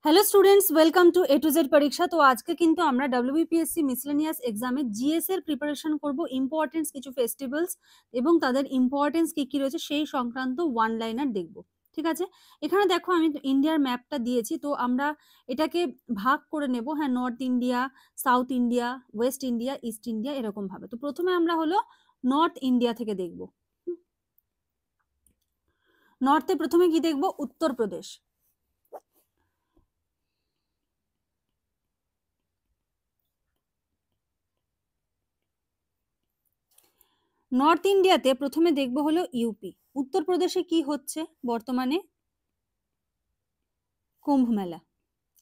Hello students, welcome to A to Z পরীক্ষা। তো আজকে কিন্তু আমরা ডব্লিউবিপিএসসি মিসলেনিয়াস এক্সামে জিএস এর প্রিপারেশন করব। ইম্পর্টেন্স কিছু ফেস্টিভ্যালস এবং তাদের ইম্পর্টেন্স কি কি রয়েছে সেই সংক্রান্ত ওয়ান লাইনার দেখব। ঠিক আছে, এখানে দেখো আমি ইন্ডিয়ার ম্যাপটা দিয়েছি, তো আমরা এটাকে ভাগ করে নেব। হ্যাঁ, north India, south India, West India, east India এরকম ভাবে। তো প্রথমে আমরা হলো নর্থ ইন্ডিয়া থেকে দেখব। নর্থে প্রথমে কি দেখব? উত্তরপ্রদেশ। নর্থ ইন্ডিয়াতে প্রথমে দেখব হলো ইউপি। উত্তরপ্রদেশে কি হচ্ছে বর্তমানে? কুম্ভ মেলা,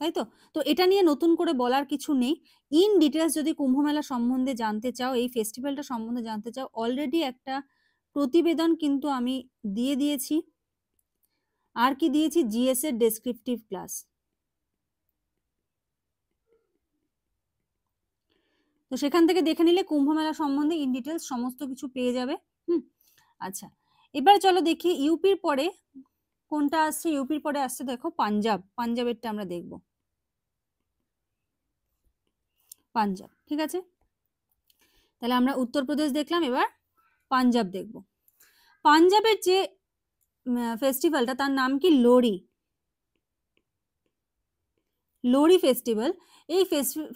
তাই তো। তো এটা নিয়ে নতুন করে বলার কিছু নেই। ইন ডিটেলস যদি কুম্ভ মেলা সম্বন্ধে জানতে চাও, এই ফেস্টিভ্যালটা সম্বন্ধে জানতে চাও, অলরেডি একটা প্রতিবেদন কিন্তু আমি দিয়ে দিয়েছি। আর কি দিয়েছি? জিএস এর ডেসক্রিপটিভ ক্লাস। তো সেখান থেকে দেখে নিলে কুম্ভ মেলা সম্বন্ধে ইন ডিটেলস সমস্ত কিছু পেয়ে যাবে। আচ্ছা, এবার চলো দেখি ইউপির পরে কোনটা আসছে। ইউপির পরে আসছে দেখো পাঞ্জাব। পাঞ্জাবেরটা আমরা দেখব। পাঞ্জাব, ঠিক আছে। তাহলে আমরা উত্তরপ্রদেশ দেখলাম, এবার পাঞ্জাব দেখব। পাঞ্জাবের যে ফেস্টিভ্যালটা, তার নাম কি? লোরি। লোরি ফেস্টিভ্যাল। এই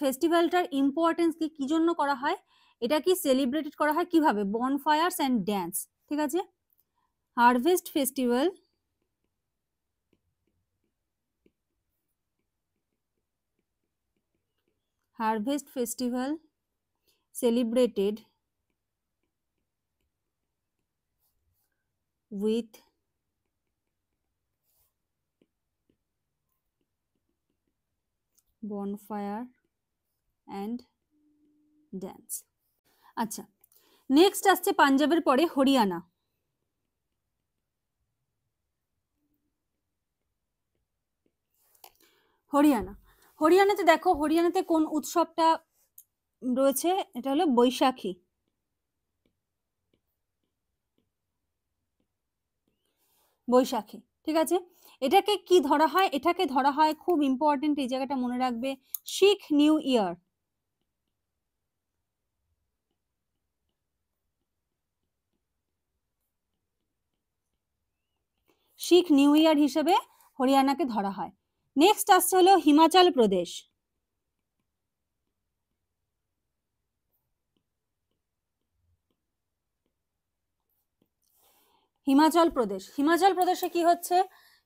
ফেস্টিভ্যালটার ইম্পর্টেন্স কি, কি জন্য করা হয়, এটা কি সেলিব্রেটেড করা হয় কিভাবে? বনফায়ার্স অ্যান্ড ড্যান্স, ঠিক আছে। Harvest festival, harvest festival celebrated with bonfire and dance। আচ্ছা, নেক্সট আসছে পাঞ্জাবের পরে হরিয়ানা। হরিয়ানা, হরিয়ানাতে দেখো, হরিয়ানাতে কোন উৎসবটা রয়েছে? এটা হলো বৈশাখী। বৈশাখী, ঠিক আছে। এটাকে কি ধরা হয়? এটাকে ধরা হয়, খুব ইম্পর্টেন্ট, এই জায়গাটা মনে রাখবে, শিখ নিউ ইয়ার। শিখ নিউ ইয়ার হিসেবে হরিয়ানাকে ধরা হয়। নেক্সট আসছে হলো হিমাচল প্রদেশ। হিমাচল প্রদেশ, হিমাচল প্রদেশে কি হচ্ছে?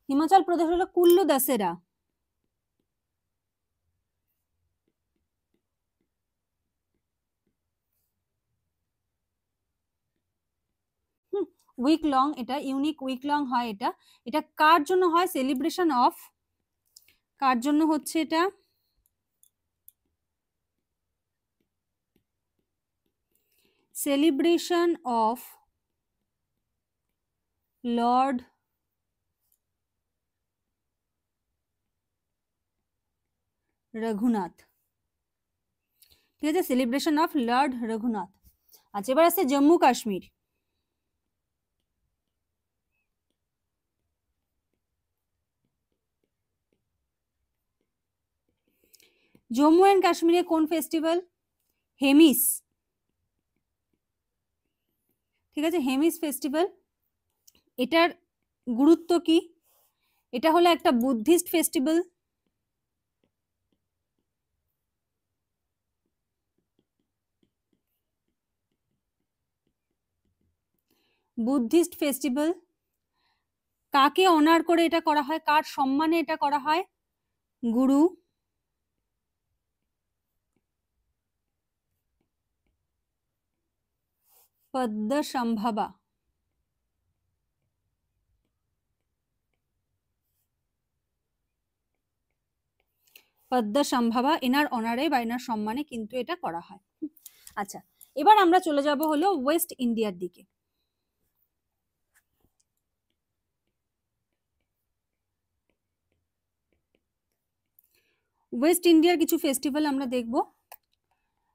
হিমাচল প্রদেশ হলো কুল্লু দশেরা। উইক লং, এটা ইউনিক উইক লং হয়। এটা এটা কার জন্য হয়? সেলিব্রেশন অফ, কার জন্য হচ্ছে এটা? সেলিব্রেশন অফ লর্ড রঘুনাথ, ঠিক আছে। Celebration of Lord Raghunath. আচ্ছা, এবার আছে জম্মু কাশ্মীর। জম্মু এন্ড কাশ্মীরে কোন ফেস্টিভ্যাল? হেমিস, ঠিক আছে। হেমিস ফেস্টিভ্যাল। এটার গুরুত্ব কি? এটা হলো একটা বুদ্ধিস্ট ফেস্টিভ্যাল। Buddhist festival. কাকে অনার করে এটা করা হয়? কার সম্মানে এটা করা হয়? গুরু পদ্মসম্ভবা। পদ্মসম্ভবা, এনার অনারে বা এনার সম্মানে কিন্তু এটা করা হয়। আচ্ছা, এবার আমরা চলে যাব হলো ওয়েস্ট ইন্ডিয়ার দিকে। ওয়েস্ট ইন্ডিয়ার কিছু ফেস্টিভ্যাল আমরা দেখব।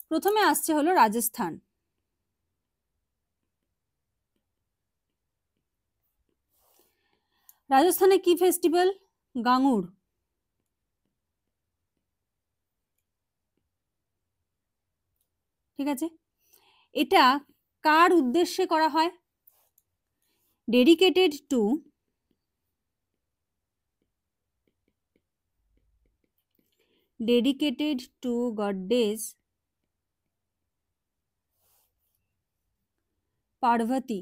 প্রথমে আসছে হলো রাজস্থান। রাজস্থানে কি ফেস্টিভ্যাল? গাঙ্গুর। ঠিক আছে, এটা কার উদ্দেশ্যে করা হয়? Dedicated to goddess Parvati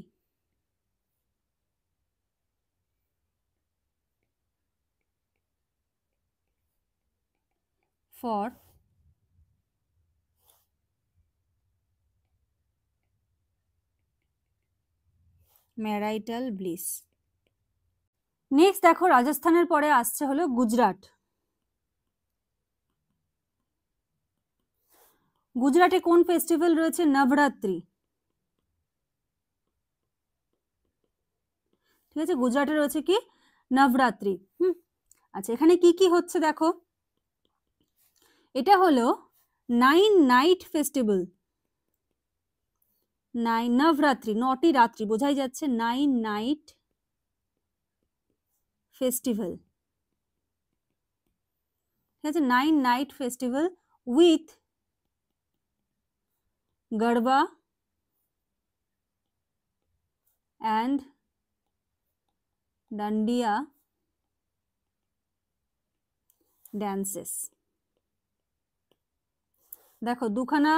for marital bliss. Next দেখো, রাজস্থানের পরে আসছে হলো গুজরাট। গুজরাটে কোন ফেস্টিভ্যাল রয়েছে? নবরাত্রি। ঠিক আছে, গুজরাটে রয়েছে কি? নবরাত্রি। আচ্ছা, এখানে কি কি হচ্ছে দেখো, এটা হলো 9 নাইট ফেস্টিভ্যাল। নবরাত্রি, 9টি রাত্রি, বোঝাই যাচ্ছে 9 নাইট ফেস্টিভ্যাল। ঠিক আছে, 9 night festival with Garba and dandiya dances. দেখো দুখানা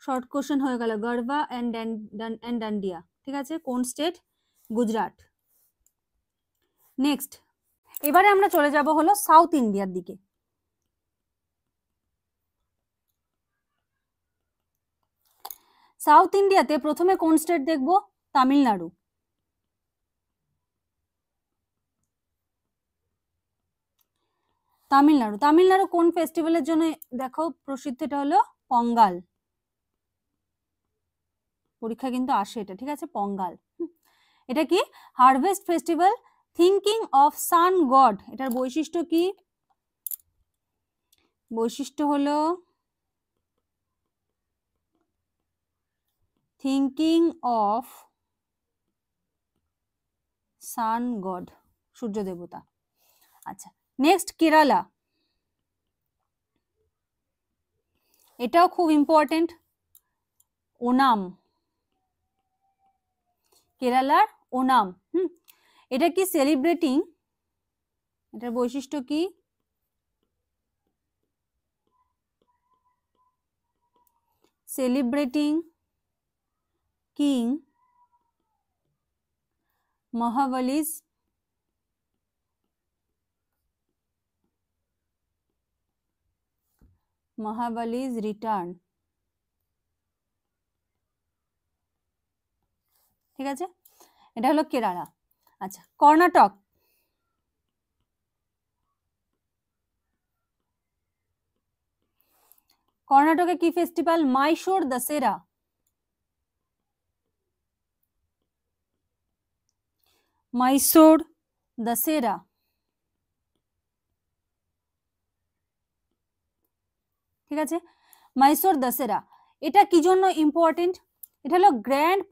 শর্ট কোশ্চেন হয়ে গেল, গরবা অ্যান্ড ডান্ডিয়া। ঠিক আছে, কোন স্টেট? গুজরাট। নেক্সট, এবারে আমরা চলে যাব হলো সাউথ ইন্ডিয়ার দিকে। সাউথ ইন্ডিয়াতে প্রথমে কোন স্টেট দেখব? তামিলনাড়ু। তামিলনাড়ু কোন ফেস্টিভ্যালের জন্য দেখো প্রসিদ্ধ? এটা হলো পঙ্গাল। পরীক্ষা কিন্তু আসে এটা, ঠিক আছে, পঙ্গাল। এটা কি? Harvest festival thinking of sun god. এটার বৈশিষ্ট্য কি? বৈশিষ্ট্য হলো থিঙ্কিং অফ সান গড, সূর্য দেবতা। আচ্ছা, নেক্সট কেরালা। এটাও খুব ইম্পর্টেন্ট, ওনাম। কেরালার ওনাম। এটা কি? সেলিব্রেটিং, এটার বৈশিষ্ট্য কি? Celebrating king Mahabali's return. ঠিক আছে, এটা হলো কেরালা। আচ্ছা, কর্ণাটক। কর্ণাটকে কি ফেস্টিভ্যাল? মাইসোর দশেরা। মাইসোর দশেরা। ঠিক আছে, মাইসোর দশেরা। এটা কি জন্য ইম্পর্টেন্ট? এটা হলো গ্র্যান্ড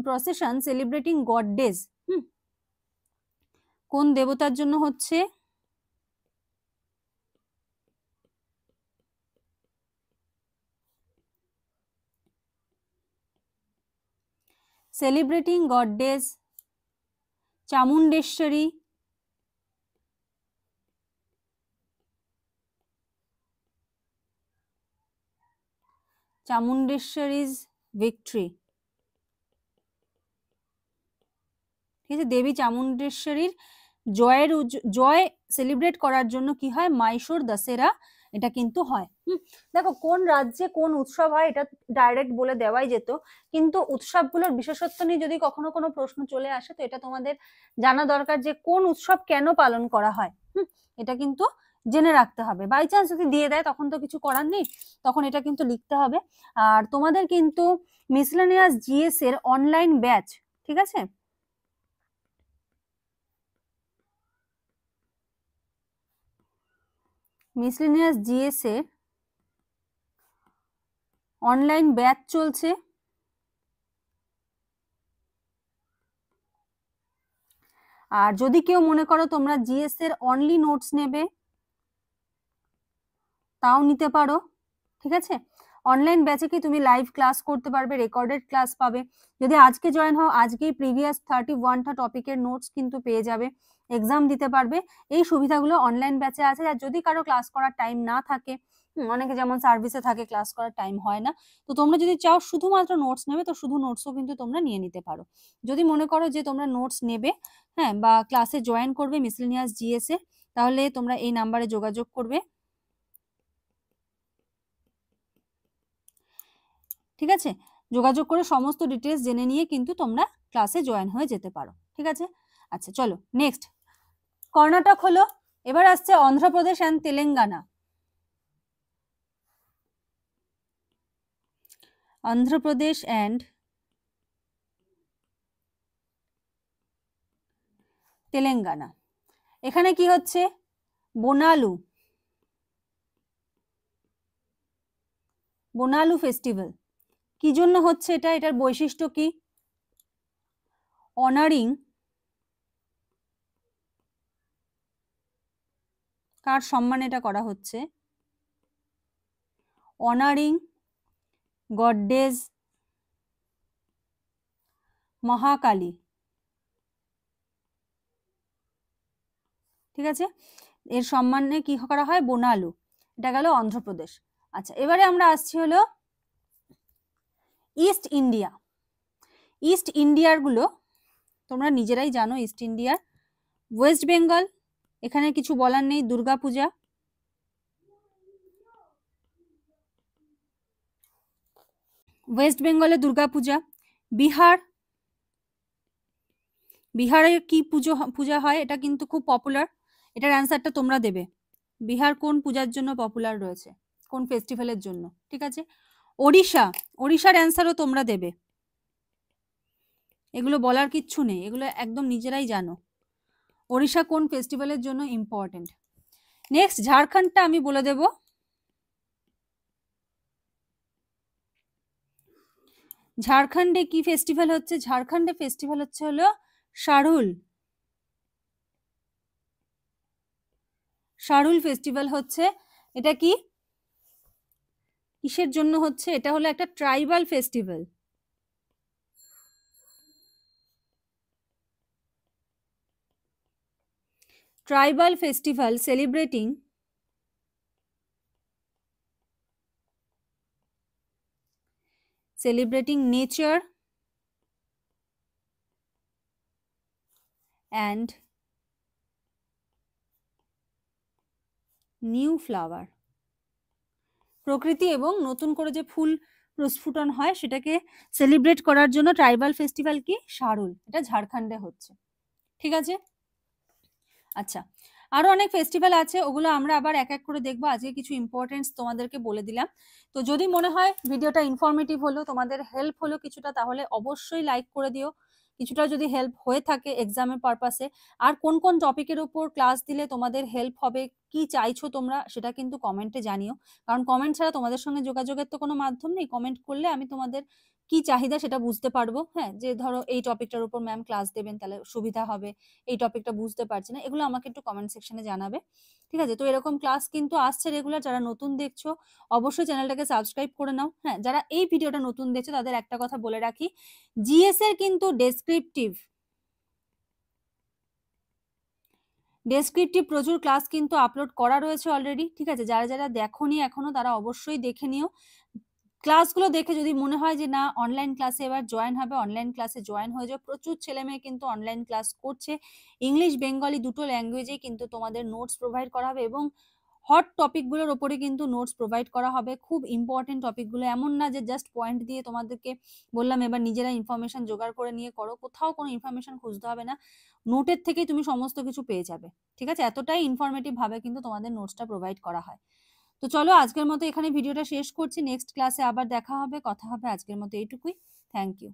প্রসেশন সেলিব্রেটিং গডেস। কোন দেবতার জন্য হচ্ছে? Celebrating goddess Chamundeshwari. Chamundeshwari's victory. ঠিক আছে, দেবী চামুন্ডেশ্বরীর জয় সেলিব্রেট করার জন্য কি হয়? মাইসোর দশেরা এটা কিন্তু হয়। দেখো কোন রাজ্যে কোন উৎসব হয় এটা ডাইরেক্ট বলে দেওয়াই যেত, কিন্তু উৎসবগুলোর বিশেষত্ব নিয়ে যদি কখনো কোনো প্রশ্ন চলে আসে তো এটা তোমাদের জানা দরকার যে কোন উৎসব কেন পালন করা হয়। এটা কিন্তু জেনে রাখতে হবে। বাই চান্স যদি দিয়ে দেয় তখন তো কিছু করার নেই, তখন এটা কিন্তু লিখতে হবে। আর তোমাদের কিন্তু মিসলেনিয়াস জিএস এর অনলাইন ব্যাচ, ঠিক আছে, মিসলেনিয়াস জিএস এর অনলাইন ব্যাচ চলছে। আর যদি কেউ মনে করো তোমরা জিএস এর অনলি নোটস নেবে তাও নিতে পারো। ঠিক আছে, অনলাইন ব্যাচে কি তুমি লাইভ ক্লাস করতে পারবে, রেকর্ডেড ক্লাস পাবে। যদি আজকে জয়েন হও আজকেই প্রিভিয়াস 31টা টপিকের নোটস কিন্তু পেয়ে যাবে, এক্সাম দিতে পারবে। এই সুবিধাগুলো অনলাইন ব্যাচে আছে। আর যদি কারো ক্লাস করার টাইম না থাকে, অনেকে যেমন সার্ভিসে থাকে ক্লাস করার টাইম হয় না, তো তোমরা যদি চাও শুধুমাত্র নোটস নেবে তো শুধু নোটসও কিন্তু তোমরা নিয়ে নিতে পারো। যদি মনে করো যে তোমরা নোটস নেবে, হ্যাঁ, বা ক্লাসে জয়েন করবে মিসলেনিয়াস জিএস এ, তাহলে তোমরা এই নাম্বারে যোগাযোগ করবে, ঠিক আছে? যোগাযোগ করে সমস্ত ডিটেলস জেনে নিয়ে কিন্তু তোমরা ক্লাসে জয়েন হয়ে যেতে পারো, ঠিক আছে? আচ্ছা চলো নেক্সট, কর্ণাটক হলো, এবার আসছে অন্ধ্রপ্রদেশ অ্যান্ড তেলেঙ্গানা। অন্ধ্রপ্রদেশ অ্যান্ড তেলেঙ্গানা, এখানে কি হচ্ছে, বোনালু, বোনালু ফেস্টিভ্যাল। কি জন্য হচ্ছে এটা, এটার বৈশিষ্ট্য কি? অনারিং, কার সম্মানে এটা করা হচ্ছে? অনারিং গডেস মহাকালী, ঠিক আছে? এর সম্মানে কি করা হয়? বোনালু। এটা গেল অন্ধ্রপ্রদেশ। আচ্ছা এবারে আমরা আসছি হলো ইস্ট ইন্ডিয়া। ইস্ট ইন্ডিয়ার গুলো তোমরা নিজেরাই জানো, ইস্ট ইন্ডিয়ার ওয়েস্ট বেঙ্গল, এখানে কিছু বলার নেই, দুর্গাপূজা, ওয়েস্ট বেঙ্গলে দুর্গাপূজা। বিহার, বিহারে কি পূজা হয়, এটা কিন্তু খুব পপুলার, এটার অ্যান্সারটা তোমরা দেবে। বিহার কোন পূজার জন্য পপুলার রয়েছে, কোন ফেস্টিভ্যালের জন্য, ঠিক আছে? ওড়িশা, ওড়িশার অ্যান্সারও তোমরা দেবে, এগুলো বলার কিচ্ছু নেই, এগুলো একদম নিজেরাই জানো ওড়িশা কোন ফেস্টিভ্যালের জন্য ইম্পর্টেন্ট। নেক্সট ঝাড়খণ্ডটা আমি বলে দেব, ঝাড়খণ্ডে কি ফেস্টিভ্যাল হচ্ছে? ঝাড়খণ্ডে ফেস্টিভ্যাল হচ্ছে হলো শারুল, শারুল ফেস্টিভ্যাল হচ্ছে। এটা কি কিসের জন্য হচ্ছে? এটা হলো একটা tribal festival, tribal festival celebrating nature and new flower, প্রকৃতি এবং নতুন করে যে ফুল প্রস্ফুটন হয় সেটাকে সেলিব্রেট করার জন্য ট্রাইবাল ফেস্টিভ্যাল কি শারুল, এটা ঝাড়খণ্ডে হচ্ছে, ঠিক আছে? আচ্ছা আরো অনেক ফেস্টিভ্যাল আছে, ওগুলো আমরা আবার এক এক করে দেখবো, আজকে কিছু ইম্পর্টেন্স তোমাদেরকে বলে দিলাম। তো যদি মনে হয় ভিডিওটা ইনফরমেটিভ হলো, তোমাদের হেল্প হলো কিছুটা, তাহলে অবশ্যই লাইক করে দিও, কিছুটা যদি হেল্প হয়ে থাকে এক্সামের পারপাসে। আর কোন কোন টপিকের উপর ক্লাস দিলে তোমাদের হেল্প হবে, কি চাইছো তোমরা, সেটা কিন্তু কমেন্টে জানিও, কারণ কমেন্ট ছাড়া তোমাদের সঙ্গে যোগাযোগের তো কোনো মাধ্যম নেই। কমেন্ট করলে আমি তোমাদের কি চাহিদা সেটা বুঝতে পারবো, হ্যাঁ, যে ধরো এই টপিকটার উপর ম্যাম ক্লাস দেবেন তাহলে সুবিধা হবে, এই টপিকটা বুঝতে পারছি না, এগুলো আমাকে একটু কমেন্ট সেকশনে জানাবে, ঠিক আছে? তো এরকম ক্লাস কিন্তু আসছে রেগুলার, যারা নতুন দেখছো অবশ্যই চ্যানেলটাকে সাবস্ক্রাইব করে নাও। হ্যাঁ, যারা এই ভিডিওটা নতুন দেখছো তাদের একটা কথা বলে রাখি, জিএস এর কিন্তু ডেসক্রিপটিভ প্রচুর ক্লাস কিন্তু আপলোড করা রয়েছে অলরেডি, ঠিক আছে? যারা যারা দেখোনি এখনো তারা অবশ্যই দেখে নিও। ক্লাসগুলো দেখে যদি মনে হয় যে না অনলাইন ক্লাসে এবার জয়েন হবে, অনলাইন ক্লাসে জয়েন হয়ে যাও। প্রচুর ছেলে মেয়ে কিন্তু অনলাইন ক্লাস করছে, ইংলিশ বেঙ্গলি দুটো ল্যাঙ্গুয়েজেই কিন্তু তোমাদের নোটস প্রোভাইড করা হবে, এবং হট টপিকগুলোর ওপরে কিন্তু নোটস প্রোভাইড করা হবে, খুব ইম্পর্টেন্ট টপিকগুলো, এমন না যে জাস্ট পয়েন্ট দিয়ে তোমাদেরকে বললাম এবার নিজেরা ইনফরমেশন জোগাড় করে নিয়ে করো, কোথাও কোনো ইনফরমেশন খুঁজতে হবে না, নোটের থেকেই তুমি সমস্ত কিছু পেয়ে যাবে, ঠিক আছে? এতটাই ইনফরমেটিভ ভাবে কিন্তু তোমাদের নোটসটা প্রোভাইড করা হয়। তো চলো আজকের মতো এখানে ভিডিওটা শেষ করছি, নেক্সট ক্লাসে আবার দেখা হবে, কথা হবে, আজকের মতো এইটুকুই, থ্যাংক ইউ।